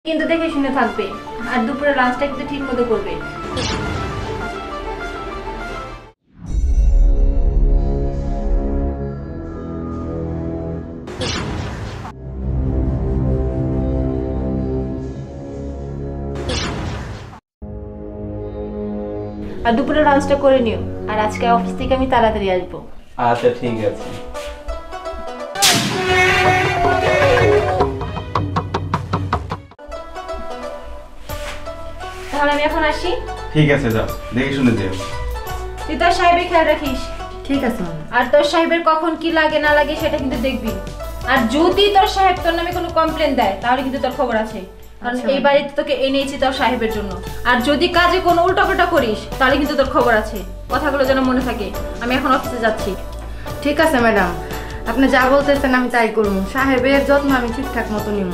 কিন্তু দেখে শুনে থাকবে আর দুপুরে লাঞ্চটা কিন্তু ঠিকমতো করবে। আর দুপুরে লাঞ্চটা করে নিও। আর আজকে অফিস থেকে আমি তাড়াতাড়ি আসবো। আচ্ছা ঠিক আছে। তাহলে আমি এখন আসি। ঠিক আছে, যাও, দেখে শুনে যেও। তুই তোর সাহেবের খেয়াল রাখিস। ঠিক আছে। আর তোর সাহেবের কখন কি লাগে না লাগে সেটা কিন্তু দেখবি। আর যদি তোর সাহেব তোর নামে কোনো কমপ্লেন দেয় তাহলে কিন্তু তোর খবর আছে, কারণ এই বাড়িতে তোকে এনেছি তোর সাহেবের জন্য। আর যদি কাজে কোনো উল্টাপাল্টা করিস তাহলে কিন্তু তোর খবর আছে। কথাগুলো যেন মনে থাকে। আমি এখন অফিসে যাচ্ছি। ঠিক আছে ম্যাডাম, আপনি যা বলতেছেন আমি তাই করব। সাহেবের যত্ন আমি ঠিকঠাক মতো নিব।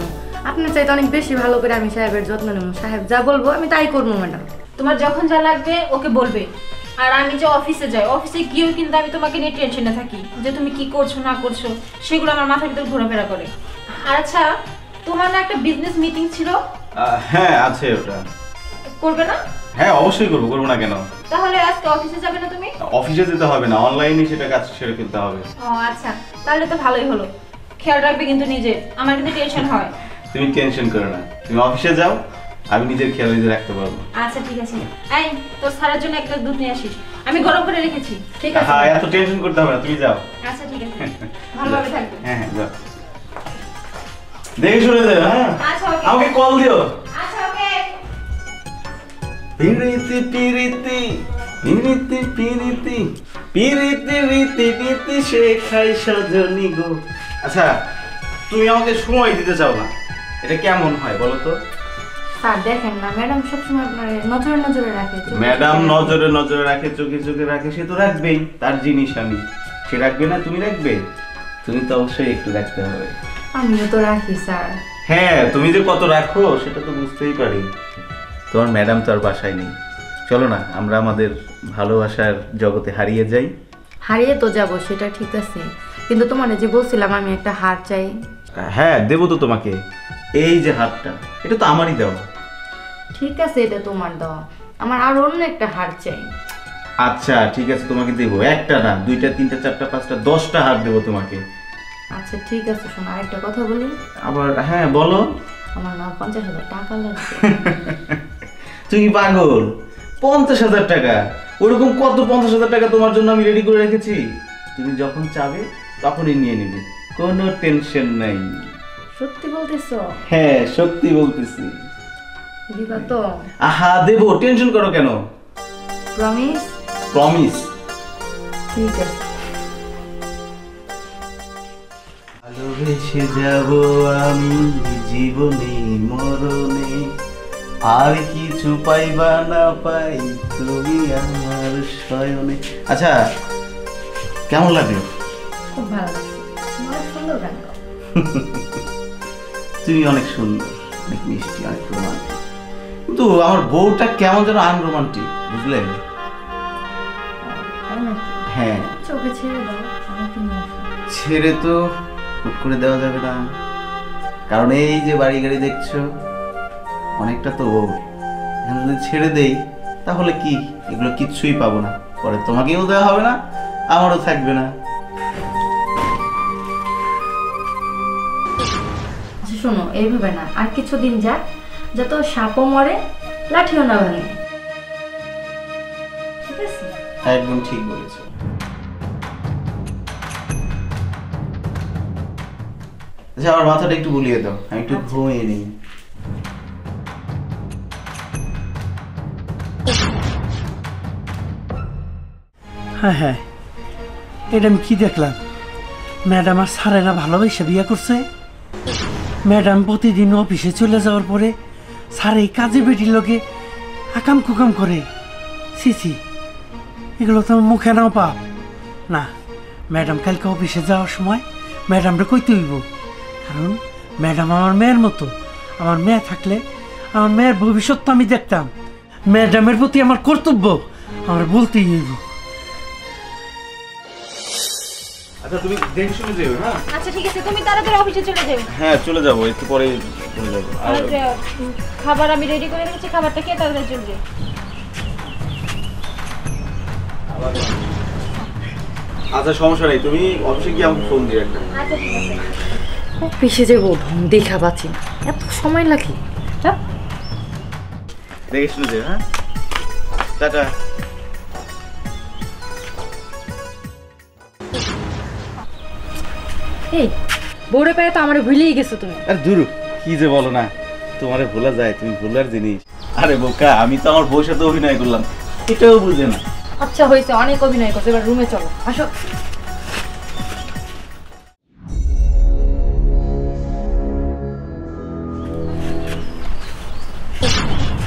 আপনার চাইতে অনেক বেশি ভালো করে আমি সাহেবের যত্ন নেব। সাহেব যা বলবো আমি তাই করবো ম্যাডাম। তোমার যখন যা লাগবে ওকে বলবে। আর আমি যে অফিসে যাই, অফিসে গিয়েও কিন্তু আমি তোমাকে নিয়ে টেনশনে থাকি যে তুমি কি করছো না করছো, সেগুলো আমার মাথার ভিতর ঘোরাফেরা করে। আর আচ্ছা, তোমার না একটা বিজনেস মিটিং ছিল? হ্যাঁ আছে, ওটা করবে না? হ্যাঁ অবশ্যই করবো, করবো না কেন। তাহলে আজকে অফিসে যাবে না তুমি? অফিসে যেতে হবে না, অনলাইনে সেটা কাজ সেরে ফেলতে হবে। ও আচ্ছা, তাহলে তো ভালোই হলো। খেয়াল রাখবে কিন্তু নিজে, আমার কিন্তু টেনশন হয়। তুমি টেনশন করো না, তুমি অফিসে যাও, আমি নিজের খেয়াল নিজে রাখতে পারবো। আচ্ছা ঠিক আছে। এই তোর সারার জন্য একটা দুধ নিয়ে আসিস, আমি গরম করে রেখেছি। ঠিক আছে? হ্যাঁ, এত টেনশন করতে হবে না, তুমি যাও। আচ্ছা ঠিক আছে, ভালোভাবে থাকবে। হ্যাঁ হ্যাঁ, যাও, দেখে শুনে যাও। হ্যাঁ, আচ্ছা ওকে। আমাকে কল দিও। আচ্ছা ওকে। পিরিতি পিরিতি পিরিতি পিরিতি পিরিতি রীতি রীতি শেখাই সজনী গো। আচ্ছা, তুমি আমাকে সময় দিতে চাও না, এটা কেমন হয় বলো তো? স্যার দেখেন না, ম্যাডাম সবসময় আপনার নজরে নজরে রাখে। ম্যাডাম নজরে নজরে রাখে, চোখে চোখে রাখে, সে তো রাখবেই, তার জিনিস আমি। সে রাখবে না, তুমি রাখবে? তুমি তো অবশ্যই একটু রাখতে হবে। আমিও তো রাখি স্যার। হ্যাঁ, তুমি যে কত রাখো সেটা তো বুঝতেই পারি। তোমার ম্যাডাম তো আর বাসায় নেই, চলো না আমরা আমাদের ভালোবাসার জগতে হারিয়ে যাই। হারিয়ে তো যাব, সেটা ঠিক আছে, কিন্তু তোমার যে বলছিলাম আমি একটা হার চাই। হ্যাঁ দেবো তো তোমাকে। এই যে হারটা, এটা তো আমারই দেওয়া। ঠিক আছে, এটা তোমার দেওয়া। আমার আর অন্য একটা হার চাই। আচ্ছা ঠিক আছে, তোমাকে দেবো। একটা না, দুইটা, তিনটা, চারটা, পাঁচটা, 10টা হার দেবো তোমাকে। আচ্ছা ঠিক আছে, শোনো আরেকটা কথা বলি। আবার? হ্যাঁ বলো। আমার না 50,000 টাকা লাগবে। তুমি পাগল? 50,000 টাকা? ওরকম কত 50,000 টাকা তোমার জন্য আমি রেডি করে রেখেছি। তুমি যখন চাবে তখনই নিয়ে নিবে, কোনো টেনশন নাই। সত্যি বলতেছো? হ্যাঁ সত্যি বলতেছি। দিবা তো? আহা দেবো, টেনশন করো কেন? প্রমিস? প্রমিস। ঠিক আছে। ভালোবেসে যাব আমি জীবনে মরণে, আর কিছু পাইবা না পাই তুমি আমার শয়নে। আচ্ছা কেমন লাগলো? খুব ভালো লাগছে, অনেক সুন্দর গান গাও। তুমি অনেক সুন্দর, অনেক মিষ্টি, অনেক রোমান্টিক, কিন্তু আমার বউটা কেমন যেন আনরোমান্টিক, বুঝলে? তাই নাকি? হ্যাঁ। চোখে ছেড়ে দাও, আমাকে নিয়ে আসো। ছেড়ে তো হুট করে দেওয়া যাবে না, কারণ এই যে বাড়ি গাড়ি দেখছো অনেকটা তো ওর। এখন যদি ছেড়ে দেই তাহলে কি এগুলো কিচ্ছুই পাবো না, পরে তোমাকেও দেওয়া হবে না, আমারও থাকবে না। আচ্ছা শোনো, এইভাবে না, আর কিছুদিন যাক, যত সাপও মরে লাঠিও না ভাঙে। ঠিক আছে? একদম ঠিক বলেছো। আচ্ছা আমার মাথাটা একটু বুলিয়ে দাও, আমি একটু ঘুমিয়ে নিই। হ্যাঁ হ্যাঁ, এটা আমি কি দেখলাম? ম্যাডাম আর স্যারেরা ভালোবেসে বিয়ে করছে। ম্যাডাম প্রতিদিন অফিসে চলে যাওয়ার পরে স্যার এই কাজে বেটির লোকে আকাম কুকাম করে। সিসি, এগুলো তো আমার মুখে নাও পাপ না। ম্যাডাম কালকে অফিসে যাওয়ার সময় ম্যাডামটা কইতে হইব, কারণ ম্যাডাম আমার মেয়ের মতো। আমার মেয়ে থাকলে আমার মেয়ের ভবিষ্যৎ তো আমি দেখতাম। ম্যাডামের প্রতি আমার কর্তব্য আমার বলতেই হইব। আচ্ছা তুমি দেখে শুনে যেও। হ্যাঁ আচ্ছা ঠিক আছে, তুমি তাড়াতাড়ি অফিসে চলে যাও। হ্যাঁ চলে যাবো, একটু পরে চলে যাবো। আর খাবার আমি রেডি করে রেখেছি, খাবারটা খেয়ে তাড়াতাড়ি চলবে। আচ্ছা সমস্যা নেই, তুমি অফিসে গিয়ে আমাকে ফোন দিয়ে একটা। আচ্ছা ঠিক আছে। অফিসে যাবো ঢং দেখা পাচ্ছি না, এত সময় লাগে। চাপ। দেখে শুনে যাবে। হ্যাঁ, টাটা। এই বউরে পায়ে তো আমার ভুলেই গেছো তুমি। আরে দূর, কি যে বলো না, তোমারে ভোলা যায়? তুমি ভোলার জিনিস। আরে বোকা, আমি তো আমার বউর সাথে অভিনয় করলাম, এটাও বুঝে না। আচ্ছা হয়েছে, অনেক অভিনয় করছো, এবার রুমে চলো, আসো।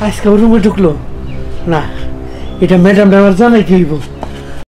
আজকে রুমে ঢুকলো না, এটা ম্যাডাম আমার জানাই কি হইব।